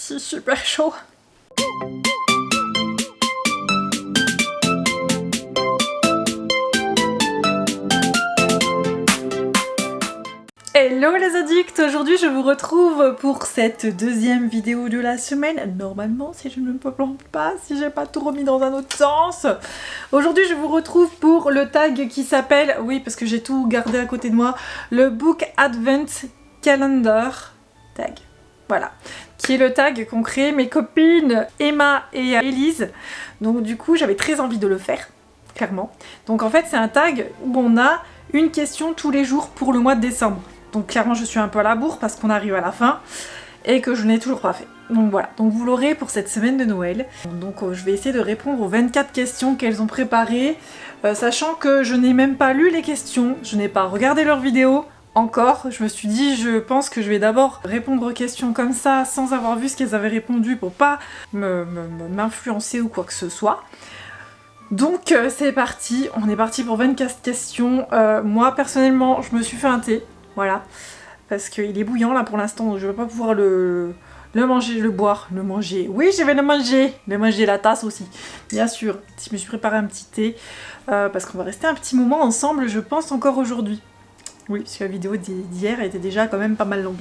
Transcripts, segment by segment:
C'est super chaud. Hello les addicts, aujourd'hui je vous retrouve pour cette deuxième vidéo de la semaine. Normalement, si je ne me plante pas, si j'ai pas tout remis dans un autre sens. Aujourd'hui je vous retrouve pour le tag qui s'appelle, oui parce que j'ai tout gardé à côté de moi, le Book Advent Calendar tag. Voilà, qui est le tag qu'ont créé mes copines Emma et Elise. Donc du coup j'avais très envie de le faire, clairement. Donc en fait c'est un tag où on a une question tous les jours pour le mois de décembre. Donc clairement je suis un peu à la bourre parce qu'on arrive à la fin et que je n'ai toujours pas fait. Donc voilà, donc vous l'aurez pour cette semaine de Noël. Donc je vais essayer de répondre aux 24 questions qu'elles ont préparées, sachant que je n'ai même pas lu les questions, je n'ai pas regardé leurs vidéos encore. Je me suis dit, je pense que je vais d'abord répondre aux questions comme ça, sans avoir vu ce qu'elles avaient répondu pour pas m'influencer ou quoi que ce soit. Donc c'est parti, on est parti pour 24 questions. Moi personnellement je me suis fait un thé. Voilà, parce qu'il est bouillant là pour l'instant, donc je vais pas pouvoir le manger, le boire, le manger. Oui, je vais le manger la tasse aussi, bien sûr. Je me suis préparé un petit thé, parce qu'on va rester un petit moment ensemble, je pense encore aujourd'hui. Oui, parce que la vidéo d'hier était déjà quand même pas mal longue.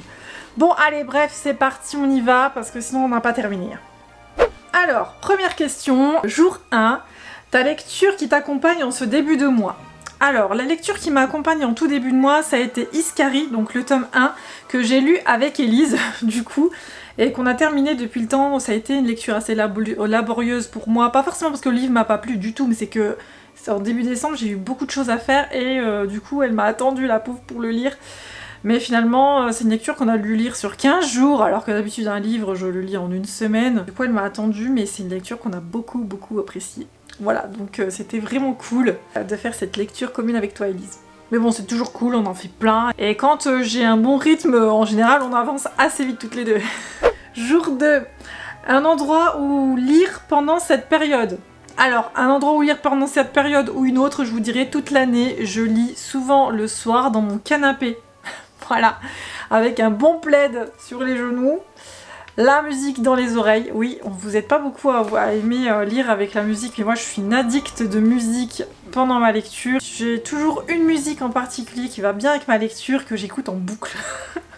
Bon, allez, bref, c'est parti, on y va, parce que sinon on n'a pas terminé. Alors, première question, jour 1, ta lecture qui t'accompagne en ce début de mois. Alors, la lecture qui m'accompagne en tout début de mois, ça a été Iskari, donc le tome 1, que j'ai lu avec Elise, du coup, et qu'on a terminé depuis le temps. Ça a été une lecture assez laborieuse pour moi, pas forcément parce que le livre m'a pas plu du tout, mais c'est que en début décembre, j'ai eu beaucoup de choses à faire, et du coup, elle m'a attendu, la pauvre, pour le lire. Mais finalement, c'est une lecture qu'on a dû lire sur 15 jours, alors que d'habitude, un livre, je le lis en une semaine. Du coup, elle m'a attendu, mais c'est une lecture qu'on a beaucoup appréciée. Voilà, donc c'était vraiment cool de faire cette lecture commune avec toi, Elise. Mais bon, c'est toujours cool, on en fait plein. Et quand j'ai un bon rythme, en général, on avance assez vite toutes les deux. Jour 2. Un endroit où lire pendant cette période. Alors, un endroit où lire pendant cette période ou une autre, je vous dirais toute l'année. Je lis souvent le soir dans mon canapé. Voilà, avec un bon plaid sur les genoux. La musique dans les oreilles, oui, vous n'êtes pas beaucoup à aimer lire avec la musique, mais moi je suis une addict de musique pendant ma lecture. J'ai toujours une musique en particulier qui va bien avec ma lecture, que j'écoute en boucle.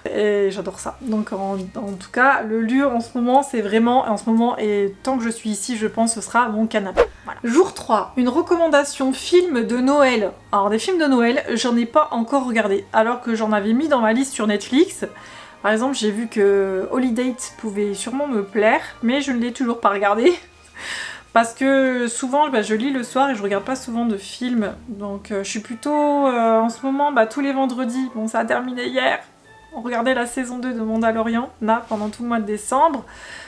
Et j'adore ça. Donc en tout cas, le lieu en ce moment, c'est vraiment, en ce moment, et tant que je suis ici, je pense, ce sera mon canapé. Voilà. Jour 3, une recommandation film de Noël. Alors des films de Noël, j'en ai pas encore regardé, alors que j'en avais mis dans ma liste sur Netflix. Par exemple, j'ai vu que Holiday pouvait sûrement me plaire, mais je ne l'ai toujours pas regardé. Parce que souvent, je lis le soir et je regarde pas souvent de films. Donc je suis plutôt, en ce moment, tous les vendredis, bon ça a terminé hier, on regardait la saison 2 de Mandalorian, là, pendant tout le mois de décembre.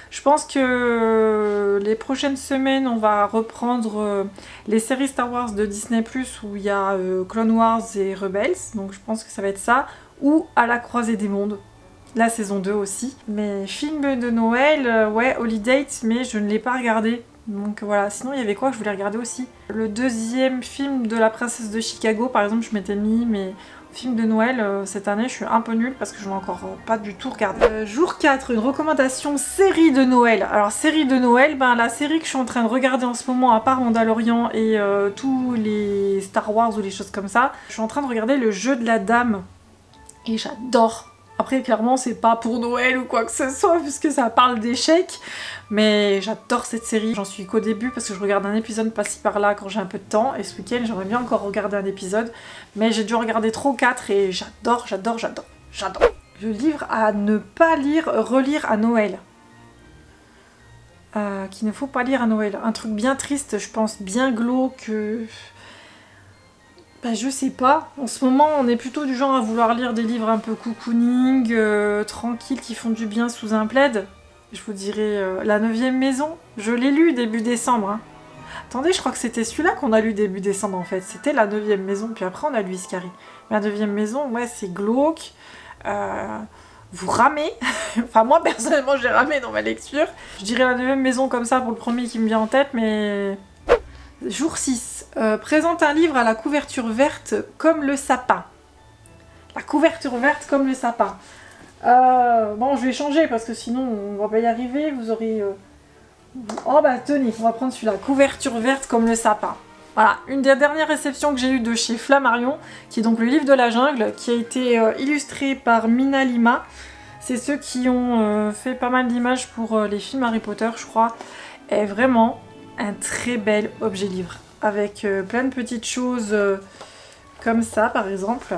Je pense que les prochaines semaines, on va reprendre les séries Star Wars de Disney+, où il y a Clone Wars et Rebels, donc je pense que ça va être ça, ou À la croisée des mondes. La saison 2 aussi. Mais film de Noël, ouais, Holiday, mais je ne l'ai pas regardé. Donc voilà, sinon il y avait quoi que je voulais regarder aussi. Le deuxième film de la princesse de Chicago, par exemple, je m'étais mis, mais film de Noël, cette année, je suis un peu nulle parce que je n'ai encore pas du tout regardé. Jour 4, une recommandation série de Noël. Alors série de Noël, la série que je suis en train de regarder en ce moment, à part Mandalorian et tous les Star Wars ou les choses comme ça, je suis en train de regarder Le Jeu de la Dame. Et j'adore. Après, clairement, c'est pas pour Noël ou quoi que ce soit, puisque ça parle d'échecs. Mais j'adore cette série. J'en suis qu'au début, parce que je regarde un épisode par-ci par-là quand j'ai un peu de temps. Et ce week-end, j'aimerais bien encore regarder un épisode. Mais j'ai dû regarder 3 ou 4 et j'adore. Le livre à ne pas relire à Noël. Qu'il ne faut pas lire à Noël. Un truc bien triste, je pense, bien glauque. Je sais pas, en ce moment on est plutôt du genre à vouloir lire des livres un peu cocooning, tranquilles, qui font du bien sous un plaid. Je vous dirais La 9e maison, je l'ai lu début décembre. Hein. Attendez, je crois que c'était celui-là qu'on a lu début décembre en fait, c'était La 9e maison, puis après on a lu Iskari. La 9e maison, ouais, c'est glauque, vous ramez, enfin moi personnellement j'ai ramé dans ma lecture. Je dirais La 9e maison comme ça pour le premier qui me vient en tête, mais... Jour 6. Présente un livre à la couverture verte comme le sapin. La couverture verte comme le sapin. Bon, je vais changer parce que sinon on va pas y arriver. Vous aurez... Oh bah tenez, on va prendre celui-là. Couverture verte comme le sapin. Voilà, une des dernières réceptions que j'ai eues de chez Flammarion, qui est donc le livre de la jungle, qui a été illustré par Mina Lima. C'est ceux qui ont fait pas mal d'images pour les films Harry Potter, je crois. Et vraiment un très bel objet livre. Avec plein de petites choses comme ça, par exemple.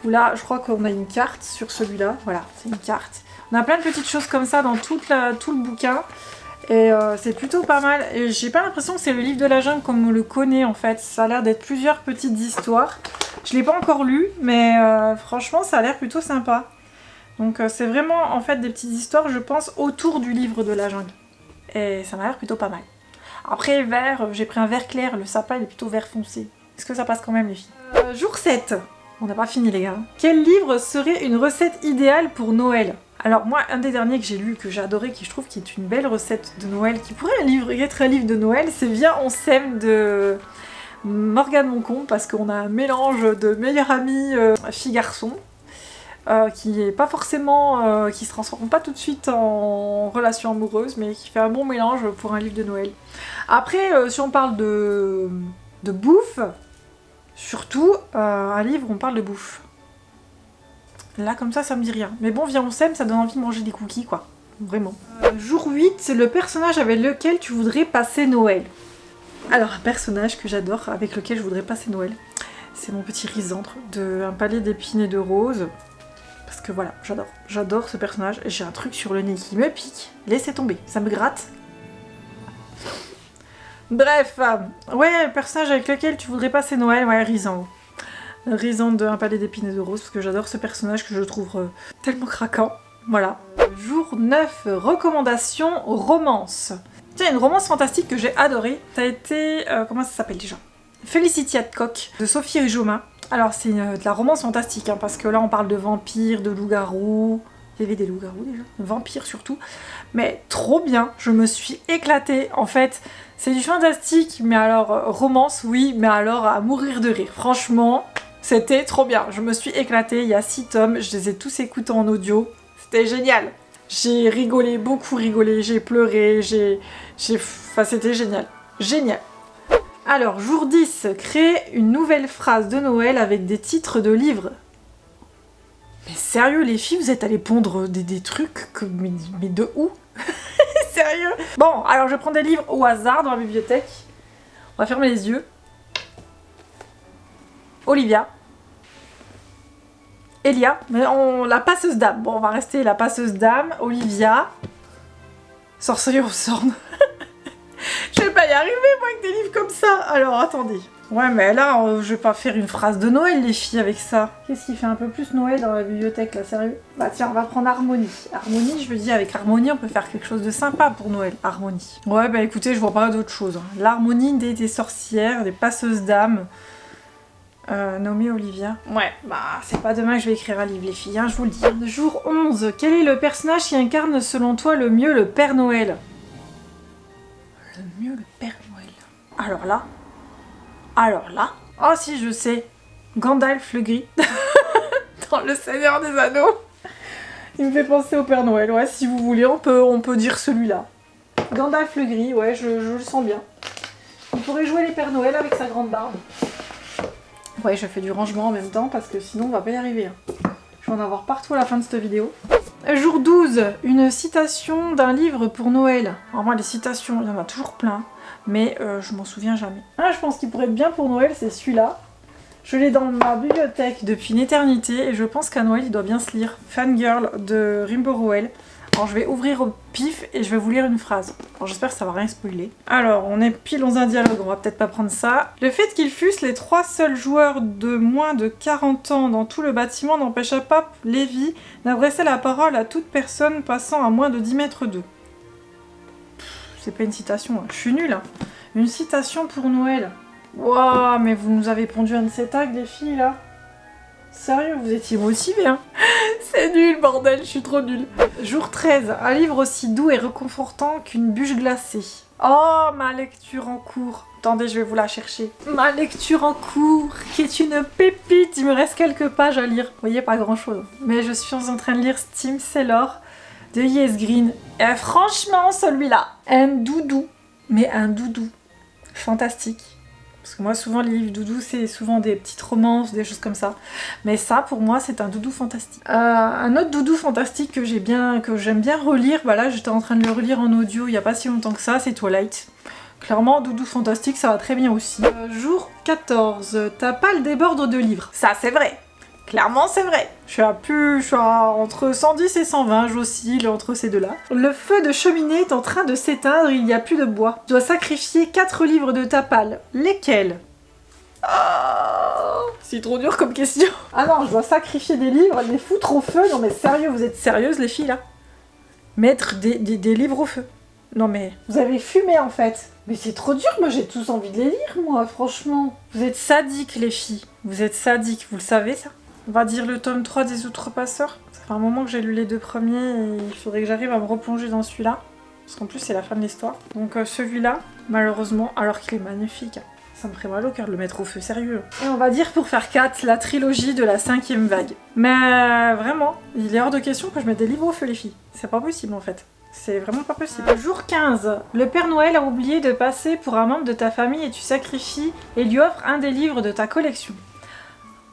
Où là, je crois qu'on a une carte sur celui-là. Voilà, c'est une carte. On a plein de petites choses comme ça dans tout le bouquin. Et c'est plutôt pas mal. Et j'ai pas l'impression que c'est le livre de la jungle comme on le connaît en fait. Ça a l'air d'être plusieurs petites histoires. Je l'ai pas encore lu, mais franchement ça a l'air plutôt sympa. Donc c'est vraiment en fait des petites histoires, je pense, autour du livre de la jungle. Et ça m'a l'air plutôt pas mal. Après vert, j'ai pris un vert clair, le sapin il est plutôt vert foncé. Est-ce que ça passe quand même les filles? Jour 7. On n'a pas fini les gars. Quel livre serait une recette idéale pour Noël? Alors moi, un des derniers que j'ai lu, que j'ai adoré, qui je trouve qui est une belle recette de Noël, qui pourrait être un livre de Noël, c'est Viens on s'aime de Morgane Moncon, parce qu'on a un mélange de meilleure amie fille-garçon, qui est pas forcément, qui se transforme pas tout de suite en relation amoureuse, mais qui fait un bon mélange pour un livre de Noël. Après, si on parle de bouffe, surtout un livre où on parle de bouffe. Là, comme ça me dit rien. Mais bon, Viens on s'aime, ça donne envie de manger des cookies, quoi. Vraiment. Jour 8, c'est le personnage avec lequel tu voudrais passer Noël. Alors, un personnage que j'adore, avec lequel je voudrais passer Noël, c'est mon petit Rhysandre, de Un palais d'épines et de roses. Parce que voilà, j'adore ce personnage. J'ai un truc sur le nez qui me pique. Laissez tomber, ça me gratte. Bref, ouais, le personnage avec lequel tu voudrais passer Noël, ouais, Rhysandre. Rhysandre de Un palais d'épines et de roses, parce que j'adore ce personnage que je trouve tellement craquant. Voilà. Jour 9, recommandation romance. Tiens, une romance fantastique que j'ai adorée. Ça a été... comment ça s'appelle déjà? Felicity Hadcock, de Sophie Rijomin. Alors c'est de la romance fantastique, hein, parce que là on parle de vampires, de loups-garous... Il y avait des loups-garous déjà, vampires surtout. Mais trop bien, je me suis éclatée. En fait, c'est du fantastique, mais alors romance, oui, mais alors à mourir de rire. Franchement... C'était trop bien, je me suis éclatée, il y a 6 tomes, je les ai tous écoutés en audio, c'était génial. J'ai rigolé, beaucoup rigolé, j'ai pleuré, enfin c'était génial, génial. Alors, jour 10, créer une nouvelle phrase de Noël avec des titres de livres. Mais sérieux les filles, vous êtes allées pondre des trucs, mais de où? Sérieux? Bon, alors je prends des livres au hasard dans la bibliothèque, on va fermer les yeux. Olivia, Elia, mais la passeuse d'âme. Bon, on va rester la passeuse d'âme, Olivia, Sorcier au Sorne. Je vais pas y arriver, moi, avec des livres comme ça. Alors, attendez. Ouais, mais là, je vais pas faire une phrase de Noël, les filles, avec ça. Qu'est-ce qui fait un peu plus Noël dans la bibliothèque, là, sérieux? Bah tiens, on va prendre Harmonie. Harmonie, je me dis, avec Harmonie, on peut faire quelque chose de sympa pour Noël. Harmonie. Ouais, bah écoutez, je vois pas d'autre chose. Hein. L'harmonie des sorcières, des passeuses d'âme. Nommée Olivia. Ouais, bah c'est pas demain que je vais écrire un livre les filles, hein, je vous le dis. Jour 11, quel est le personnage qui incarne selon toi le mieux le Père Noël? Le mieux le Père Noël. Alors là, oh si je sais, Gandalf le gris, dans Le Seigneur des Anneaux. Il me fait penser au Père Noël, ouais, si vous voulez, on peut dire celui-là. Gandalf le gris, ouais, je le sens bien. Il pourrait jouer les Pères Noël avec sa grande barbe. Ouais, je fais du rangement en même temps parce que sinon on va pas y arriver. Hein. Je vais en avoir partout à la fin de cette vidéo. Jour 12, une citation d'un livre pour Noël. Alors moi les citations, il y en a toujours plein, mais je m'en souviens jamais. Ah, je pense qu'il pourrait être bien pour Noël, c'est celui-là. Je l'ai dans ma bibliothèque depuis une éternité et je pense qu'à Noël il doit bien se lire. Fangirl de Rimbaud Rowell. Alors je vais ouvrir au pif et je vais vous lire une phrase. Alors j'espère que ça va rien spoiler. Alors on est pile dans un dialogue, on va peut-être pas prendre ça. Le fait qu'ils fussent les 3 seuls joueurs de moins de 40 ans dans tout le bâtiment n'empêcha pas Lévy d'adresser la parole à toute personne passant à moins de 10 mètres d'eux. C'est pas une citation, hein. Je suis nulle. Hein. Une citation pour Noël. Waouh, mais vous nous avez pondu un de ces tags les filles là. Sérieux, vous étiez motivés, hein? C'est nul, bordel, je suis trop nulle. Jour 13, un livre aussi doux et réconfortant qu'une bûche glacée. Oh, ma lecture en cours. Attendez, je vais vous la chercher. Ma lecture en cours, qui est une pépite. Il me reste quelques pages à lire. Vous voyez, pas grand-chose. Mais je suis en train de lire Steam Sailor de Yes Green. Et franchement, celui-là, un doudou. Mais un doudou. Fantastique. Parce que moi, souvent, les livres doudou, c'est souvent des petites romances, des choses comme ça. Mais ça, pour moi, c'est un doudou fantastique. Un autre doudou fantastique que j'aime bien relire, bah là, j'étais en train de le relire en audio il n'y a pas si longtemps que ça, c'est Twilight. Clairement, doudou fantastique, ça va très bien aussi. Jour 14, t'as pas le débordre de livres. Ça, c'est vrai. Clairement, c'est vrai. Je suis entre 110 et 120, j'oscille entre ces deux-là. Le feu de cheminée est en train de s'éteindre, il n'y a plus de bois. Tu dois sacrifier 4 livres de ta palle. Lesquels? C'est trop dur comme question. Ah non, je dois sacrifier des livres, les foutre au feu. Non mais sérieux, vous êtes sérieuses les filles là? Mettre des livres au feu. Non mais, vous avez fumé en fait. Mais c'est trop dur, moi j'ai tous envie de les lire moi, franchement. Vous êtes sadiques les filles. Vous êtes sadiques, vous le savez ça? On va dire le tome 3 des Outrepasseurs. Ça fait un moment que j'ai lu les 2 premiers et il faudrait que j'arrive à me replonger dans celui-là. Parce qu'en plus c'est la fin de l'histoire. Donc celui-là, malheureusement, alors qu'il est magnifique, ça me ferait mal au cœur de le mettre au feu, sérieux. Et on va dire pour faire 4, la trilogie de la 5e vague. Mais vraiment, il est hors de question que je mette des livres au feu les filles. C'est pas possible en fait. C'est vraiment pas possible. Jour 15. Le Père Noël a oublié de passer pour un membre de ta famille et tu sacrifies et lui offres un des livres de ta collection.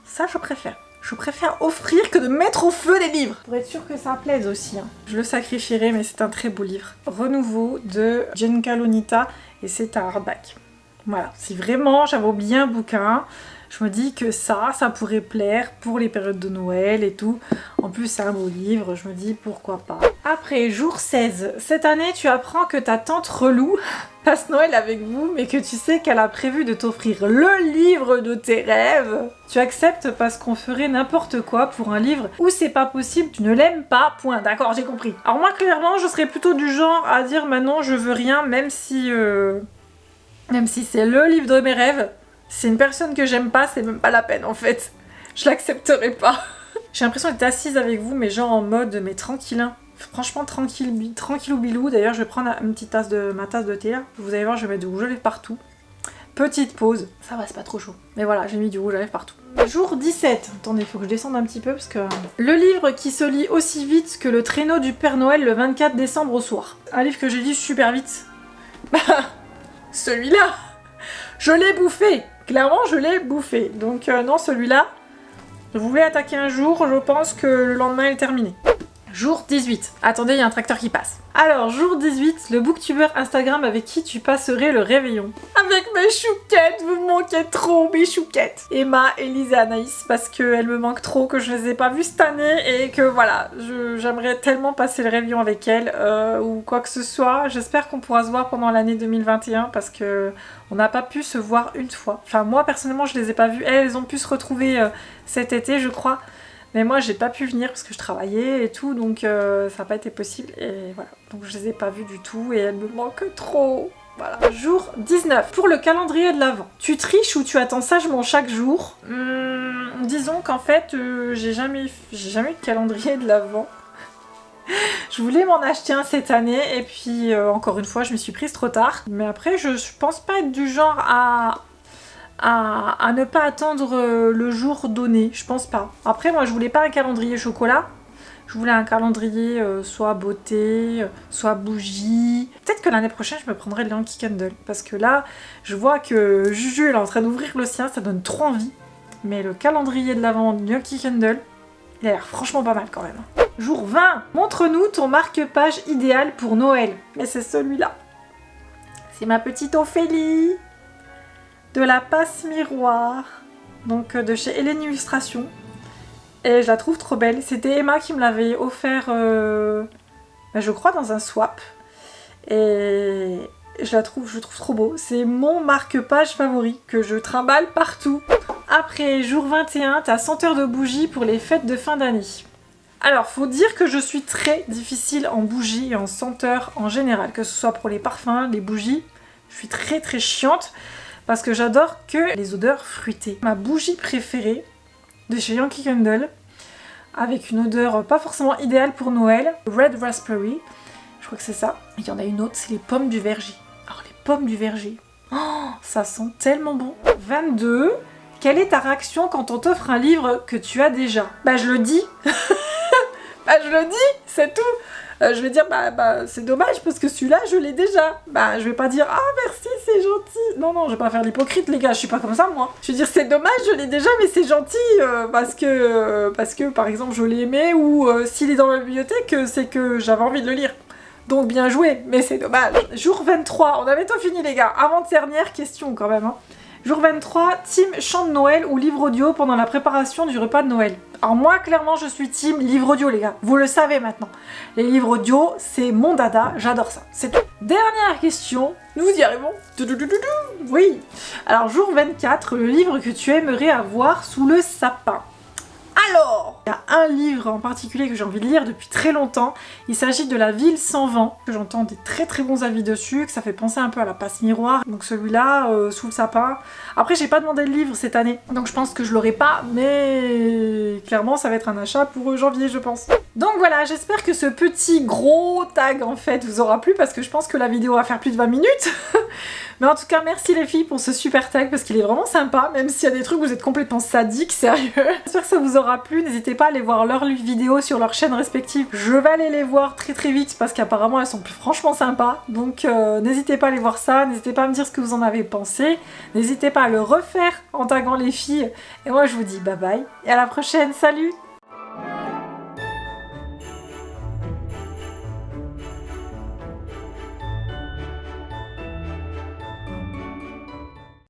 Ça je préfère. Je préfère offrir que de mettre au feu des livres. Pour être sûr que ça plaise aussi. Hein. Je le sacrifierai, mais c'est un très beau livre. Renouveau de Giancarlo Nita et c'est un hardback. Voilà, si vraiment j'avais oublié un bouquin, je me dis que ça pourrait plaire pour les périodes de Noël et tout. En plus, c'est un beau livre, je me dis pourquoi pas. Après, jour 16. Cette année, tu apprends que ta tante relou passe Noël avec vous, mais que tu sais qu'elle a prévu de t'offrir le livre de tes rêves. Tu acceptes parce qu'on ferait n'importe quoi pour un livre où c'est pas possible, tu ne l'aimes pas, point. D'accord, j'ai compris. Alors moi, clairement, je serais plutôt du genre à dire maintenant je veux rien, même si c'est le livre de mes rêves. C'est une personne que j'aime pas, c'est même pas la peine en fait. Je l'accepterai pas. J'ai l'impression d'être assise avec vous, mais genre en mode, mais tranquille, hein. Franchement tranquille ou bilou. D'ailleurs, je vais prendre ma tasse de thé là. Vous allez voir, je vais mettre du rouge à lèvres partout. Petite pause. Ça va, c'est pas trop chaud. Mais voilà, j'ai mis du rouge à lèvres partout. Jour 17. Attendez, il faut que je descende un petit peu parce que... Le livre qui se lit aussi vite que le traîneau du Père Noël le 24 décembre au soir. Un livre que j'ai lu super vite. Bah, celui-là, je l'ai bouffé. Clairement, je l'ai bouffé. Donc non, celui-là, vous voulez attaquer un jour, je pense que le lendemain est terminé. Jour 18. Attendez, il y a un tracteur qui passe. Alors, jour 18, le booktubeur Instagram avec qui tu passerais le réveillon. Avec mes chouquettes, vous me manquez trop, mes chouquettes. Emma, Elise et Anaïs, parce qu'elles me manquent trop, que je les ai pas vues cette année et que voilà, j'aimerais tellement passer le réveillon avec elles ou quoi que ce soit. J'espère qu'on pourra se voir pendant l'année 2021 parce que on n'a pas pu se voir une fois. Enfin, moi personnellement, je les ai pas vues. Elles ont pu se retrouver cet été, je crois. Mais moi, j'ai pas pu venir parce que je travaillais et tout, donc ça n'a pas été possible. Et voilà, donc je les ai pas vues du tout et elles me manquent trop. Voilà. Jour 19. Pour le calendrier de l'Avent. Tu triches ou tu attends sagement chaque jour? Disons qu'en fait, j'ai jamais eu de calendrier de l'Avent. Je voulais m'en acheter un cette année et puis encore une fois, je me suis prise trop tard. Mais après, je pense pas être du genre à ne pas attendre le jour donné, je pense pas. Après moi je voulais pas un calendrier chocolat, je voulais un calendrier soit beauté, soit bougie. Peut-être que l'année prochaine je me prendrai le Yankee Candle, parce que là je vois que Juju est en train d'ouvrir le sien, ça donne trop envie. Mais le calendrier de l'Avent du Yankee Candle, il a l'air franchement pas mal quand même. Jour 20, montre-nous ton marque-page idéal pour Noël. Mais c'est celui-là. C'est ma petite Ophélie de la passe miroir, donc de chez Hélène Illustration, et je la trouve trop belle. C'était Emma qui me l'avait offert, je crois dans un swap, et je trouve trop beau. C'est mon marque-page favori que je trimballe partout. Après, jour 21, t'as 100 heures de bougies pour les fêtes de fin d'année. Alors, faut dire que je suis très difficile en bougies et en senteurs en général, que ce soit pour les parfums, les bougies, je suis très très chiante. Parce que j'adore que les odeurs fruitées. Ma bougie préférée de chez Yankee Candle, avec une odeur pas forcément idéale pour Noël, Red Raspberry, je crois que c'est ça. Il y en a une autre, c'est les pommes du verger. Alors les pommes du verger, Oh, ça sent tellement bon. 22. Quelle est ta réaction quand on t'offre un livre que tu as déjà? Bah je le dis. Bah je le dis, c'est tout. Je vais dire c'est dommage parce que celui-là je l'ai déjà. Bah je vais pas dire ah merci c'est gentil. Non je vais pas faire l'hypocrite les gars, je suis pas comme ça moi. Je vais dire c'est dommage je l'ai déjà mais c'est gentil parce que par exemple je l'ai aimé ou s'il est dans la bibliothèque c'est que j'avais envie de le lire. Donc bien joué, mais c'est dommage. Jour 23, on a bientôt fini les gars. Avant-dernière question quand même. Hein. Jour 23, team chant de Noël ou livre audio pendant la préparation du repas de Noël. Alors moi, clairement, je suis team livre audio, les gars. Vous le savez maintenant. Les livres audio, c'est mon dada. J'adore ça. C'est tout. Dernière question. Nous y arrivons. Oui. Alors, jour 24, le livre que tu aimerais avoir sous le sapin. Alors, il y a un livre en particulier que j'ai envie de lire depuis très longtemps. Il s'agit de La Ville sans vent, que j'entends des très très bons avis dessus, que ça fait penser un peu à la passe miroir. Donc celui-là, sous le sapin. Après, j'ai pas demandé le livre cette année, donc je pense que je l'aurai pas, mais clairement, ça va être un achat pour janvier, je pense. Donc voilà, j'espère que ce petit gros tag, en fait, vous aura plu, parce que je pense que la vidéo va faire plus de 20 minutes. Mais en tout cas, merci les filles pour ce super tag, parce qu'il est vraiment sympa, même s'il y a des trucs où vous êtes complètement sadiques, sérieux. J'espère que ça vous aura plu, n'hésitez pas à aller voir leurs vidéos sur leurs chaînes respectives. Je vais aller les voir très très vite, parce qu'apparemment elles sont franchement sympas. Donc n'hésitez pas à aller voir ça, n'hésitez pas à me dire ce que vous en avez pensé. N'hésitez pas à le refaire en taguant les filles. Et moi je vous dis bye bye, et à la prochaine, salut!